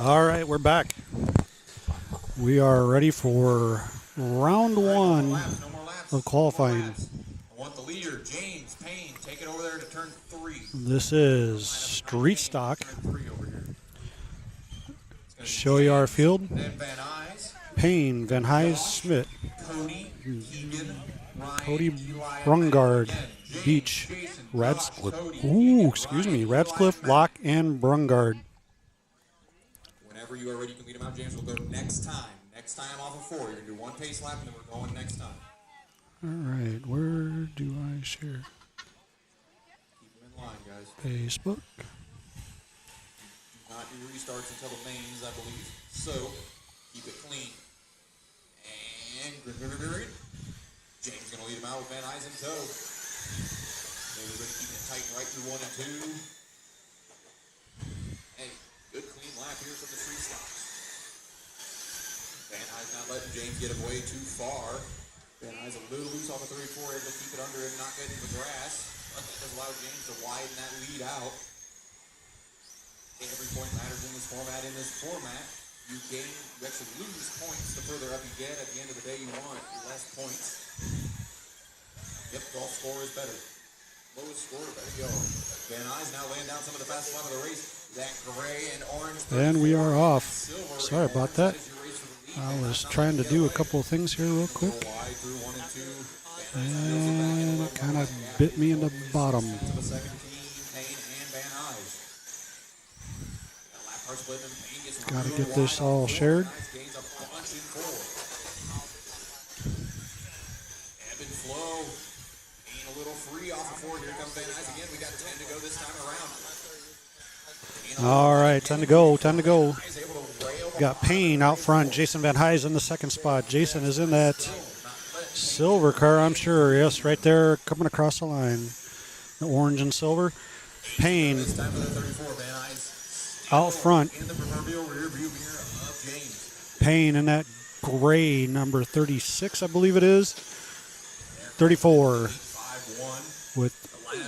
All right, we're back. We are ready for round one of qualifying. I want the leader, James Payne, take it over there to turn 3. This is street stock. Show you our field. Payne, Van Hise, Smith, Cody Brungard, Beach, Radcliffe, Locke, and Brungard. Whenever you are ready, you can lead them out. James will go next time. Next time off of 4. You're going to do 1 pace lap, and then we're going next time. All right, where do I share? Keep them in line, guys. Facebook. Do not do restarts until the mains, I believe. So, keep it clean. And James going to lead him out with Van Hise in tow. Everybody keeping it tight and right through 1 and 2. Hey, good clean lap here from the street stocks. Van Hise not letting James get away too far. Van Hise a little loose off of 34, able to keep it under and not get into the grass. But that does allow James to widen that lead out. Every point matters in this format. You actually lose points the further up you get. At the end of the day, you want less points. Yep, golf score is better. Lowest score, better go. Van Hise now laying down some of the fastest lap of the race. That gray and orange. And we are off. Sorry about that. I was trying to do a couple of things here real quick. And it kind of bit me in the bottom. Got to get this all shared. All right, time to go. Got Payne out front. Jason Van Hise in the second spot. Jason is in that silver car, I'm sure. Yes, right there coming across the line. The orange and silver. Payne out front. Payne in that gray number 36, I believe it is. 34. With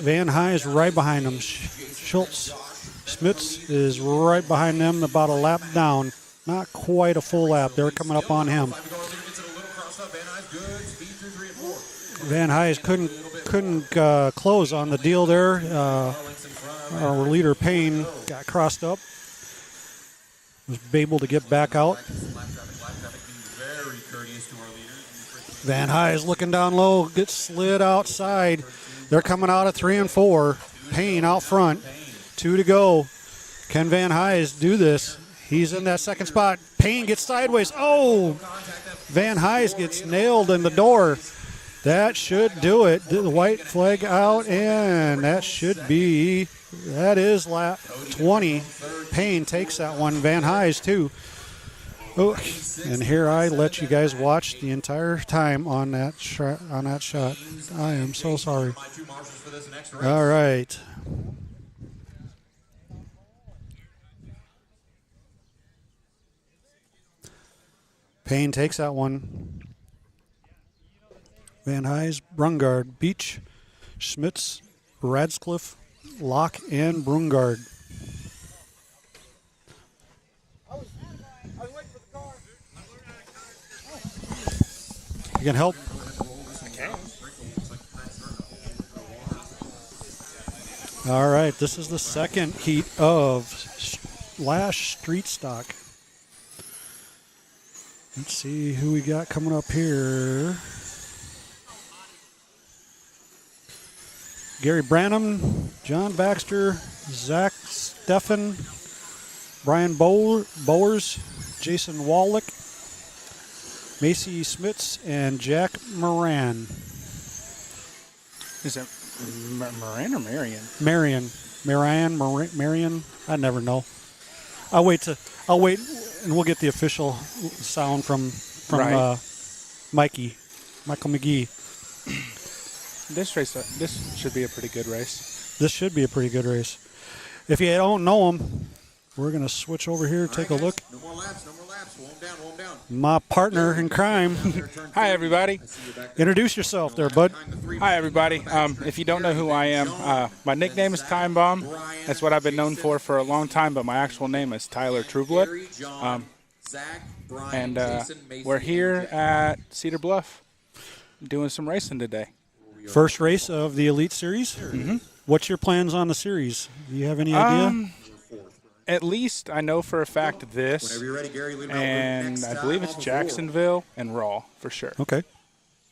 Van Hise right behind him. Schultz Smits is right behind them, about a lap down. Not quite a full lap. They're coming up on him. Van Hise couldn't close on the deal there. Our leader Payne got crossed up. Was able to get back out. Van Hise looking down low, gets slid outside. They're coming out at 3 and 4. Payne out front. 2 to go. Can Van Hise do this? He's in that second spot. Payne gets sideways. Oh! Van Hise gets nailed in the door. That should do it. The white flag out, and that is lap 20. Payne takes that one. Van Hise, too. Oh, and here I let you guys watch the entire time on that shot. I am so sorry. All right. Payne takes that one. Van Hise, Brungard, Beach, Schmitz, Radcliffe, Locke, and Brungard. You can help. All right, this is the second heat of Lash Street Stock. Let's see who we got coming up here. Gary Branham, John Baxter, Zach Steffen, Brian Bowers, Jason Wallach, Macy Smits, and Jack Moran. Is it Moran or Marion? Marion. I never know. I'll wait, and we'll get the official sound from right. Michael McGee. This should be a pretty good race. This should be a pretty good race. If you don't know them, we're going to switch over here, take a look. No more laps. my partner in crime. Hi, everybody. Introduce yourself there, bud. Hi, everybody. If you don't know who I am, my nickname is Time Bomb. That's what I've been known for a long time, but my actual name is Tyler Trueblood. And we're here at Cedar Bluff doing some racing today. First race of the Elite Series. Mm-hmm. What's your plans on the series? Do you have any idea? At least I know for a fact this, and I believe it's Jacksonville and Raw for sure. Okay.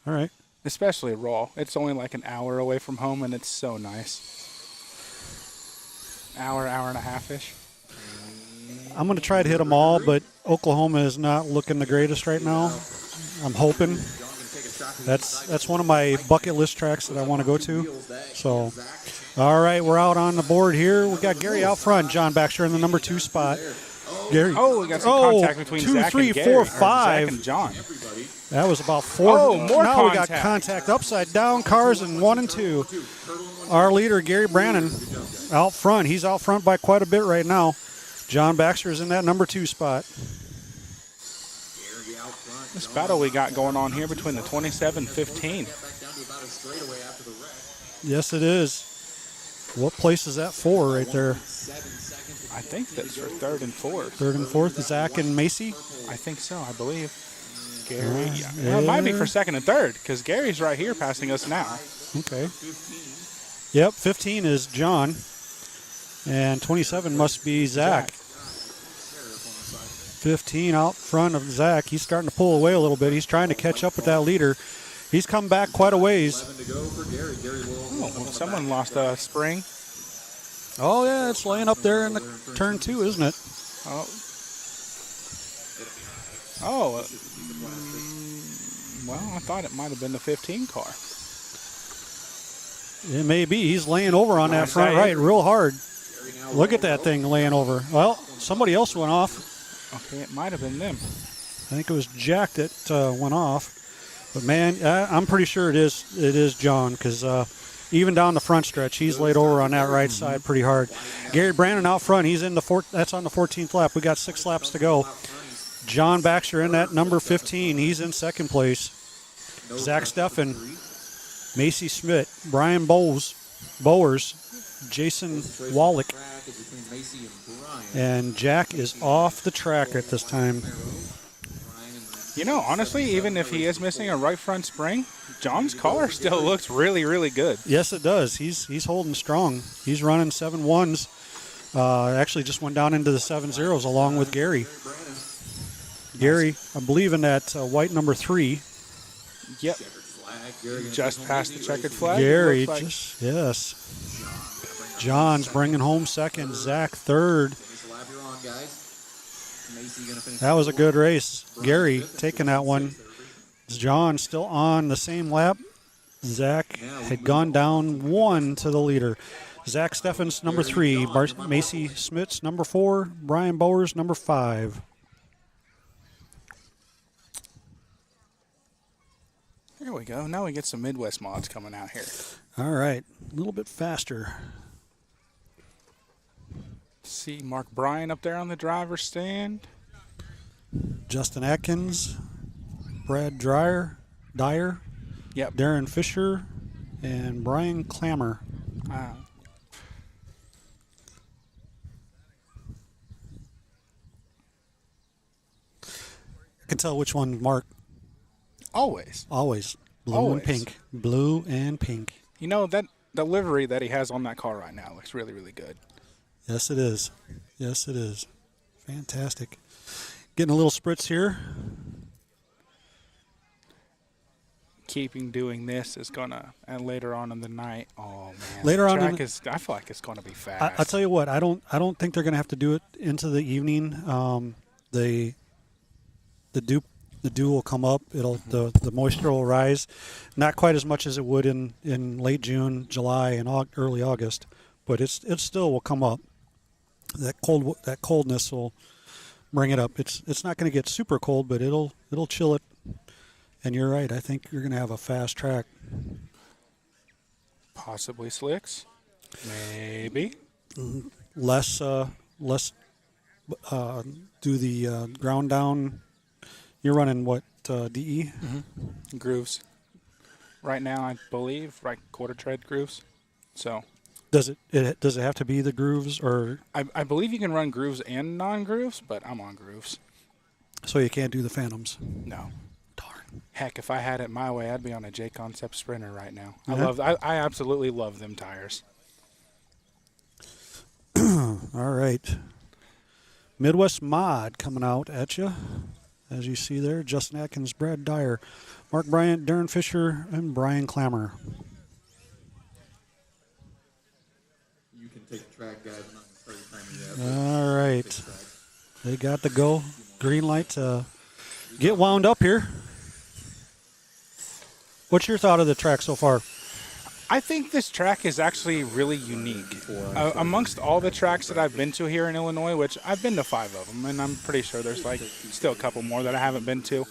All right. Especially Raw. It's only like an hour away from home, and it's so nice. Hour and a half-ish. I'm going to try to hit them all, but Oklahoma is not looking the greatest right now. I'm hoping. That's one of my bucket list tracks that I want to go to. So, all right, we're out on the board here. We got Gary out front. John Baxter in the number 2 spot. Gary. Oh, we got some contact between 2, Zach 3, and Gary, 4, or 5. Zach and John. That was about 4. Oh, more now contact. We got contact upside down cars in 1 and 2. Our leader, Gary Brannon, out front. He's out front by quite a bit right now. John Baxter is in that number 2 spot. This battle we got going on here between the 27-15. Yes, it is. What place is that for right there? I think that's for 3rd and 4th. 3rd and 4th, Zach and Macy? I think so, I believe. Gary, yeah. Well, it might be for 2nd and 3rd, because Gary's right here passing us now. Okay. Yep, 15 is John, and 27 must be Zach. 15 out front of Zach. He's starting to pull away a little bit. He's trying to catch up with that leader. He's come back quite a ways. Oh, someone lost a spring. Oh, yeah, it's laying up there in the turn 2, isn't it? Well, I thought it might have been the 15 car. It may be. He's laying over on that front right real hard. Look at that thing laying over. Well, somebody else went off. Okay, it might have been them. I think it was Jack that went off. But, man, I'm pretty sure it is John, because even down the front stretch, he's laid over on that right side pretty hard. Gary Brannon out front. He's in that's on the 14th lap. We got 6 laps to go. John Baxter in that number 15. He's in 2nd place. Zach Steffen, Macy Schmidt, Brian Bowers, Jason Wallach, and Jack is off the track at this time. You know, honestly, even if he is missing a right front spring, John's car still looks really, really good. Yes, it does. He's holding strong. He's running 7.1s. Actually just went down into the 7.0s along with Gary. Gary, I believe in that white number 3. Yep. Just past the checkered flag. Gary, like. yes. John's bringing home 2nd. Zach 3rd. That was a good race. Gary taking that one. John still on the same lap. Zach had gone down 1 to the leader. Zach Steffens, number 3. Macy Smits, number 4. Brian Bowers, number 5. There we go. Now we get some Midwest mods coming out here. All right. A little bit faster. See Mark Bryan up there on the driver's stand. Justin Atkins, Brad Dyer, Yep. Darren Fisher, and Brian Clammer. I can tell which one Mark. Always. Blue Always. and pink. Blue and pink. You know, that the livery that he has on that car right now looks really, really good. Yes, it is. Fantastic. Getting a little spritz here. Keeping doing this is gonna, and later on in the night, oh man, Later on track in the- is. I feel like it's gonna be fast. I'll tell you what. I don't think they're going to have to do it into the evening. The dew will come up. The moisture will rise, not quite as much as it would in late June, July, and early August, but it still will come up. That coldness will bring it up. It's not going to get super cold, but it'll chill it. And you're right. I think you're going to have a fast track. Possibly slicks, maybe. Less do the ground down. You're running what, DE? Grooves. Right now, I believe, right quarter tread grooves. So Does it have to be the grooves, or I believe you can run grooves and non-grooves, but I'm on grooves. so you can't do the Phantoms? No. Darn. Heck, if I had it my way, I'd be on a J Concept Sprinter right now. Yeah. I absolutely love them tires. All right. Midwest Mod coming out at you. As you see there, Justin Atkins, Brad Dyer, Mark Bryant, Darren Fisher, and Brian Clammer. You can take the track, guys. I'm not going to start your timer yet. All right. They got the go. Green light to get wound up here. What's your thought of the track so far? I think this track is actually really unique. Amongst all the tracks that I've been to here in Illinois, which I've been to 5 of them, and I'm pretty sure there's like still a couple more that I haven't been to.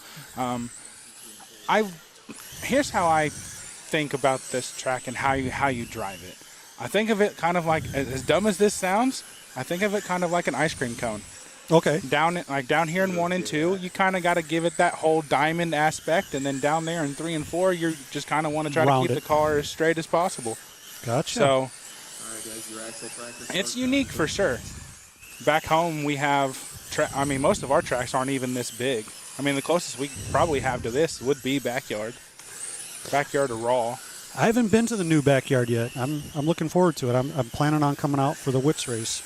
Here's how I think about this track and how you drive it. I think of it kind of like, as dumb as this sounds, I think of it kind of like an ice cream cone. Okay. Down here in 1 and 2, you kind of got to give it that whole diamond aspect, and then down there in 3 and 4, you just kind of want to try to keep the car as straight as possible. Gotcha. So, All right, guys, your axle practice. it's unique for sure. Back home, we have, most of our tracks aren't even this big. I mean, the closest we probably have to this would be backyard or raw. I haven't been to the new backyard yet. I'm looking forward to it. I'm planning on coming out for the Wits race.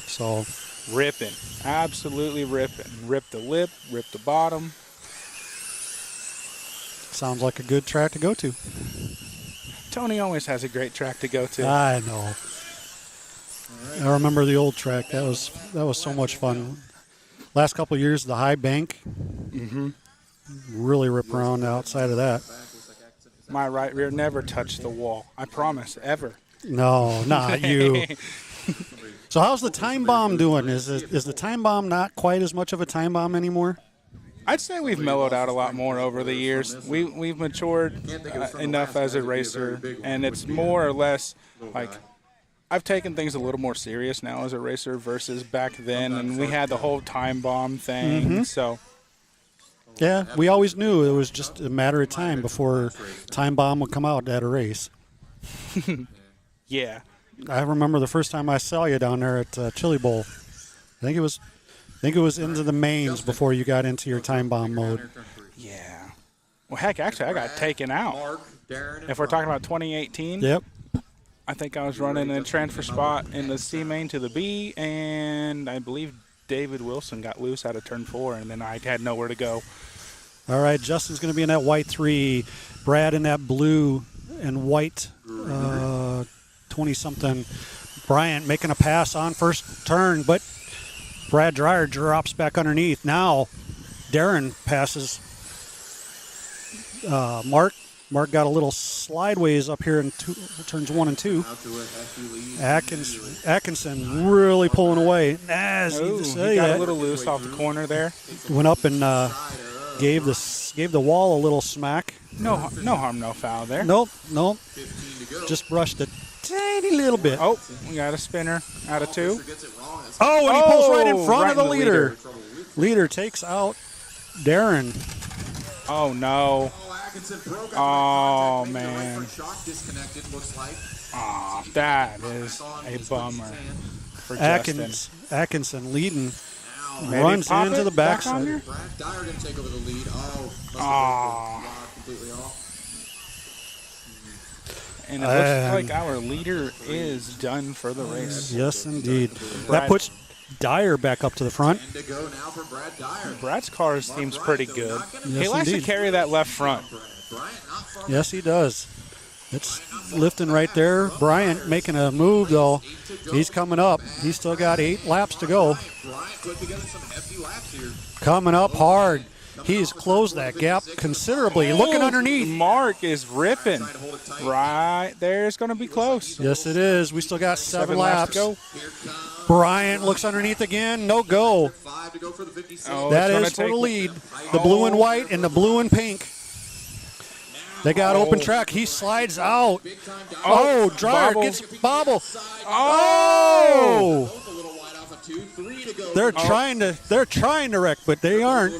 So Ripping, absolutely ripping. Rip the lip, rip the bottom. sounds like a good track to go to. Tony always has a great track to go to. I know. I remember the old track. That was so much fun. Last couple of years, the high bank. Really rip around the outside of that. My right rear never touched the wall. I promise, ever. No, not you. So how's the time bomb doing? Is the time bomb not quite as much of a time bomb anymore? I'd say we've mellowed out a lot more over the years. We've matured enough as a racer, and it's more or less like I've taken things a little more serious now as a racer versus back then, and we had the whole time bomb thing. So Yeah, we always knew it was just a matter of time before time bomb would come out at a race. yeah, I remember the first time I saw you down there at Chili Bowl. I think it was into the mains before you got into your time bomb mode. yeah. Well, heck, actually, I got taken out. If we're talking about 2018, Yep. I think I was running a transfer spot in the C main to the B, and I believe David Wilson got loose out of turn 4, and then I had nowhere to go. All right, Justin's going to be in that white 3. Brad in that blue and white 20-something. Bryant making a pass on first turn, but Brad Dreyer drops back underneath. Now Darren passes Mark. Mark got a little slideways up here in turns 1 and 2. Atkinson really pulling away. He got a little loose off the corner there. Went up and gave the wall a little smack. No harm, no foul there. Nope. Just brushed a tiny little bit. Oh, we got a spinner out of 2. Oh, and he pulls right in front right of the in the leader. Leader takes out Darren. Oh, no. Oh, man. Oh, that is a bummer for Justin. Atkinson leading. Maybe Runs pop into it the back backside. on there? Brad Dyer didn't take over the lead. Completely off. And it looks like our leader is done for the race. Yes, indeed. Brad- That puts Dyer back up to the front. And to go now for Brad Dyer. Brad's car seems pretty good. He Yes, likes indeed. to carry that left front. Bryant not far. Yes, he does. It's lifting right there. Bryant making a move, though. He's coming up. He's still got 8 laps to go. Bryant put together some hefty laps here. Coming up hard. He's closed that gap considerably. Looking underneath. Mark is ripping. Right there's going to be close. Yes, it is. We still got 7 laps laps. to go. Bryant looks underneath again. No go. 5 to go for the 56. Oh, That it's gonna is for take- the lead. The blue and white and the blue and pink. They got open track. He slides out. Oh, Dreyer bobble. gets bobble. Oh! Both a little wide off the They're trying to wreck, but they aren't.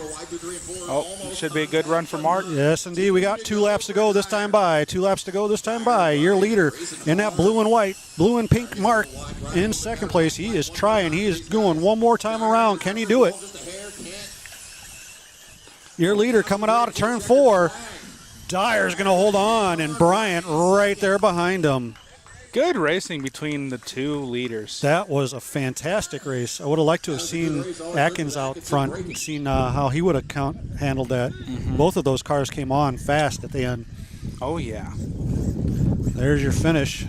Oh, should be a good run for Mark. Yes, indeed. We got 2 laps to go this time by. 2 laps to go this time by. Your leader in that blue and pink mark in second place. He is trying. He is going one more time around. Can he do it? Your leader coming out of turn 4. Dyer's going to hold on, and Bryant right there behind him. Good racing between the 2 leaders. That was a fantastic race. I would have liked to have seen Atkins out front and seen how he would have handled that. Both of those cars came on fast at the end. Oh, yeah. There's your finish.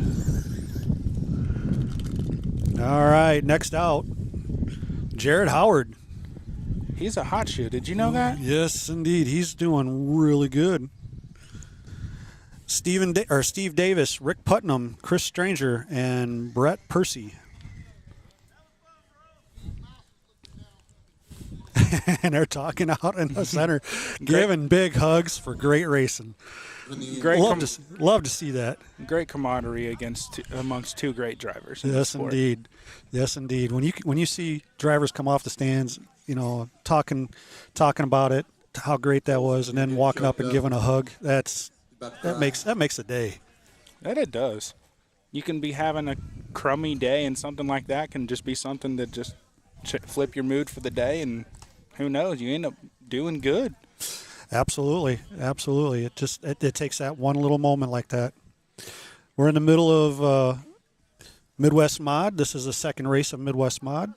All right, next out, Jared Howard. He's a hot shoe. Did you know that? Yes, indeed. He's doing really good. Steve Davis, Rick Putnam, Chris Stranger, and Brett Percy. And they're talking out in the center, giving big hugs for great racing. Love to see that. Great camaraderie amongst 2 great drivers. Yes, indeed. Yes, indeed. When you see drivers come off the stands, talking about it, how great that was, and then walking up and giving a hug, that makes a day. That it does. You can be having a crummy day, and something like that can just be something that just flip your mood for the day, and who knows, you end up doing good. Absolutely. It takes that one little moment like that. We're in the middle of Midwest Mod. This is the second race of Midwest Mod.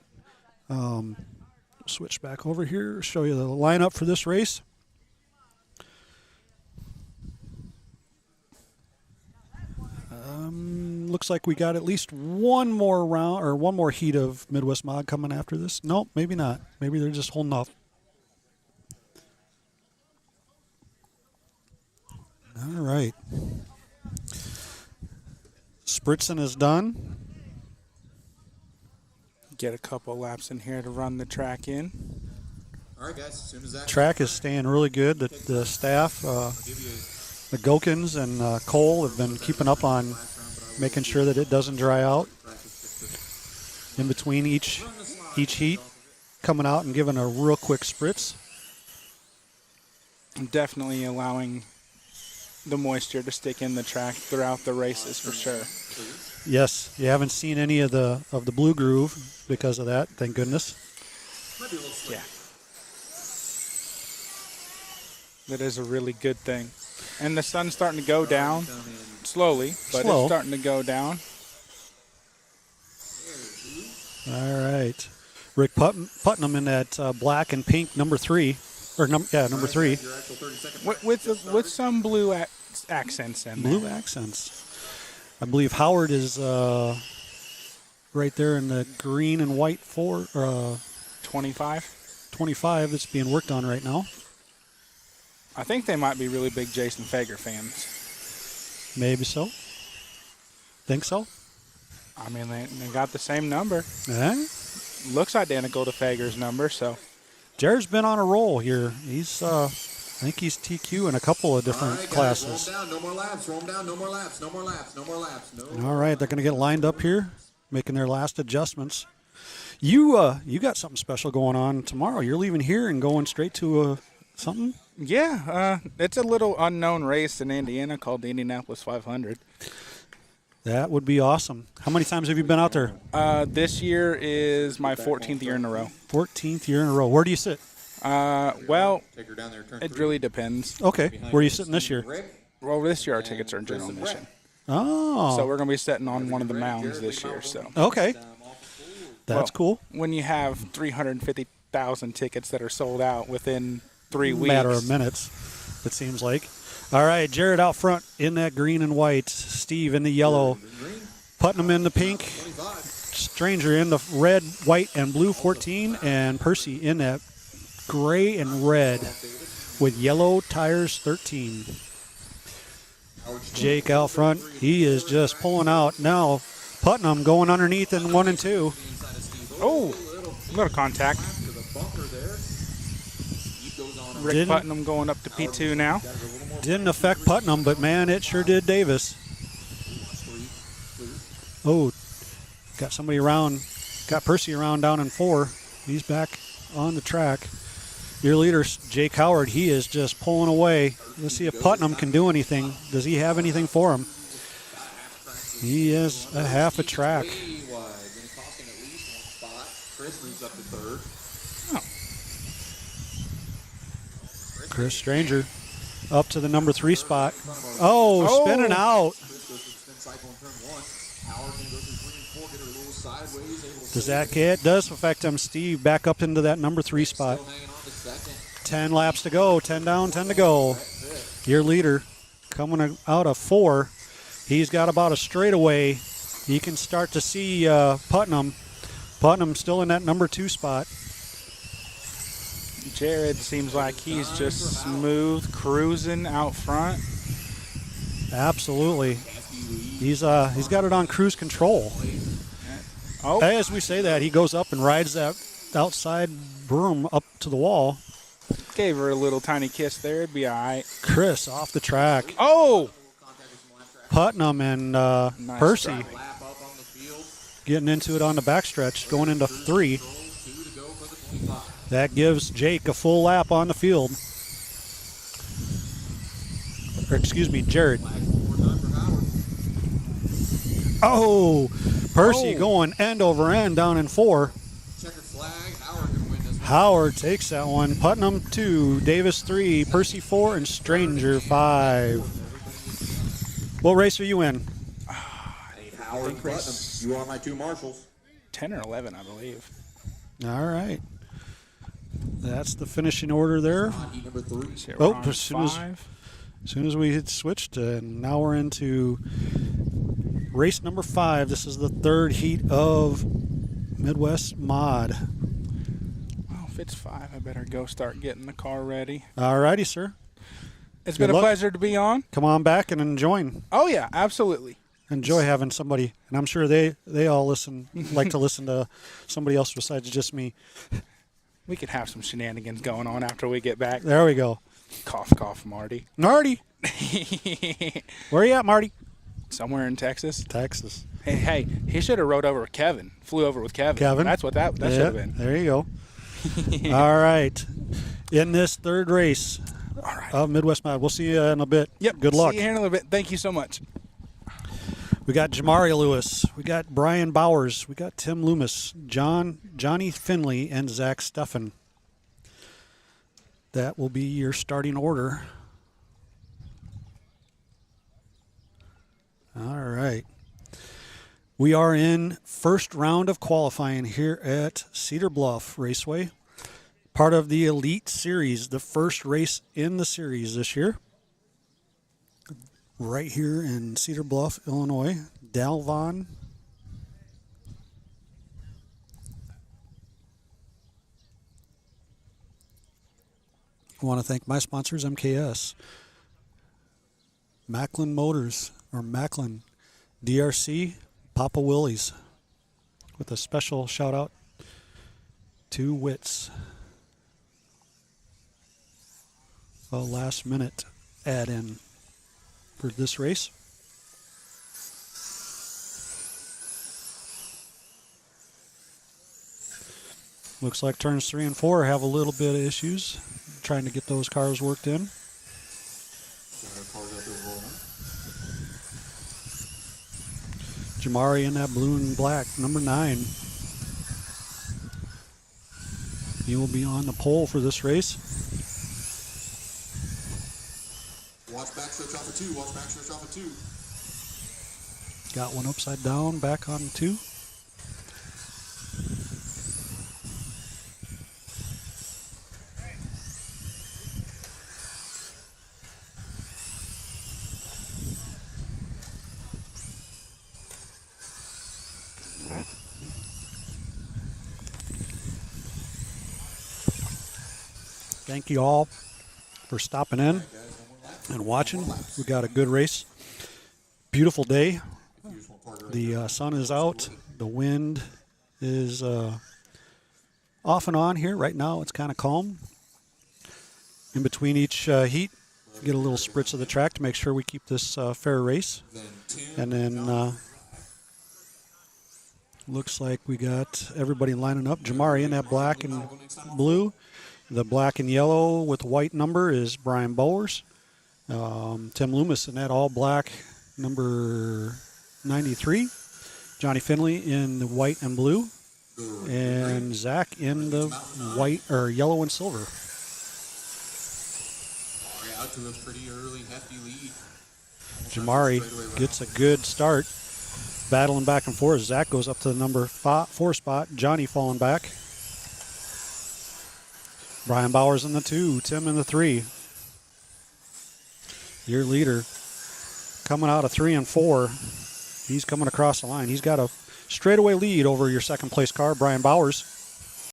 Switch back over here, show you the lineup for this race. Looks like we got at least one more round or one more heat of Midwest Mod coming after this. Nope, maybe not. Maybe they're just holding off. All right. Spritzing is done. Get a couple laps in here to run the track in. All right, guys. As soon as that track is staying really good. The staff, the Gokins and Cole have been keeping up on making sure that it doesn't dry out in between each heat, coming out and giving a real quick spritz. Definitely allowing the moisture to stick in the track throughout the races for sure. Yes, you haven't seen any of the blue groove because of that, thank goodness. Yeah. That is a really good thing. And the sun's starting to go down slowly, but it's starting to go down. All right. Rick Putnam in that black and pink number 3. Number 3. With some blue accents in there. Blue accents. I believe Howard is right there in the green and white 25. 25 that's being worked on right now. I think they might be really big Jason Fager fans. Maybe so. Think so? I mean, they got the same number. Looks identical to Fager's number, so. Jared's been on a roll here. He's, I think he's TQ in a couple of different classes. Roll them down. No more laps. Roll them down. No more laps. No more laps. No more laps. No. All right, they're going to get lined up here, making their last adjustments. You got something special going on tomorrow. You're leaving here and going straight to something? Yeah, it's a little unknown race in Indiana called the Indianapolis 500. That would be awesome. How many times have you been out there? This year is my 14th year in a row. 14th year in a row. Where do you sit? Well, it really depends. Okay. Where are you sitting this year? Well, this year our tickets are general admission. Oh. So we're going to be sitting on one of the mounds this year. So. Okay. That's cool. When you have 350,000 tickets that are sold out within 3 weeks. Matter of minutes, it seems like. All right, Jared out front in that green and white. Steve in the yellow. Putnam in the pink. Stranger in the red, white, and blue 14. And Percy in that gray and red with yellow tires 13. Jake out front. He is just pulling out. Now Putnam going underneath in 1 and 2. Oh, little contact. Rick Putnam going up to P2 now. Didn't affect Putnam, but man, it sure did Davis. Oh, got somebody around Got Percy around down in 4. He's back on the track. Your leader, Jake Howard, he is just pulling away. Let's see if Putnam can do anything. Does he have anything for him? He is a half a track. Chris moves up to third. Chris Stranger up to the number 3 spot. Oh, spinning out. Does that get? It does affect him. Steve back up into that number 3 spot. 10 laps to go. 10 down, 10 to go. Your leader coming out of 4. He's got about a straightaway. You can start to see Putnam. Putnam still in that number 2 spot. Jared seems like he's just smooth cruising out front. Absolutely. He's got it on cruise control. Oh. As we say that, he goes up and rides that outside broom up to the wall. Gave her a little tiny kiss there. It'd be all right. Chris off the track. Oh! Putnam and Nice Percy try. getting into it on the backstretch, going into 3. That gives Jake a full lap on the field. Or excuse me, Jared. Oh, Percy going end over end down in 4. Howard takes that one. Putnam 2, Davis 3, Percy 4, and Stranger 5. What race are you in? Howard and Putnam, you are my 2 marshals. 10 or 11, I believe. All right. That's the finishing order there. Number 3. We're Oh, on as soon as we had switched, and now we're into race number 5. This is the 3rd heat of Midwest Mod. Well, if it's 5, I better go start getting the car ready. All righty, sir. It's Good been a luck. pleasure to be on. Come on back and join. Oh, yeah, absolutely. Enjoy having somebody, and I'm sure they all like to listen to somebody else besides just me. We could have some shenanigans going on after we get back. There we go. Cough, cough, Marty. Marty. Where you at, Marty? Somewhere in Texas. Texas. Hey, he should have rode over with Kevin. Flew over with Kevin. Kevin? That's what that should have been. There you go. All right. In this 3rd race of Midwest Mod, we'll see you in a bit. Yep. Good luck. See you here in a little bit. Thank you so much. We got Jamari Lewis. We got Brian Bowers. We got Tim Loomis, Johnny Finley, and Zach Steffen. That will be your starting order. All right. We are in first round of qualifying here at Cedar Bluff Raceway. Part of the Elite Series, the first race in the series this year. Right here in Cedar Bluff, Illinois. Dalvon. I want to thank my sponsors, MKS. Macklin Motors, or Macklin. DRC, Papa Willie's. With a special shout out to Wits. A last minute add in for this race. Looks like turns 3 and 4 have a little bit of issues trying to get those cars worked in. Jamari in that blue and black, number 9. He will be on the pole for this race. Watch back switch off of 2. Watch back switch off of 2. Got one upside down, back on 2. Thank you all for stopping in and watching. We got a good race. Beautiful day. The sun is out. The wind is off and on here. Right now it's kind of calm. In between each heat, get a little spritz of the track to make sure we keep this fair race. And then Looks like we got everybody lining up. Jamari in that black and blue. The black and yellow with white number is Brian Bowers. Tim Loomis in that all black number 93. Johnny Finley in the white and blue. And Zach in the white or yellow and silver. Out to a pretty early hefty lead. Jamari gets a good start. Battling back and forth. Zach goes up to the number 4 spot. Johnny falling back. Brian Bowers in the 2. Tim in the 3. Your leader coming out of 3 and 4. He's coming across the line. He's got a straightaway lead over your second place car, Brian Bowers.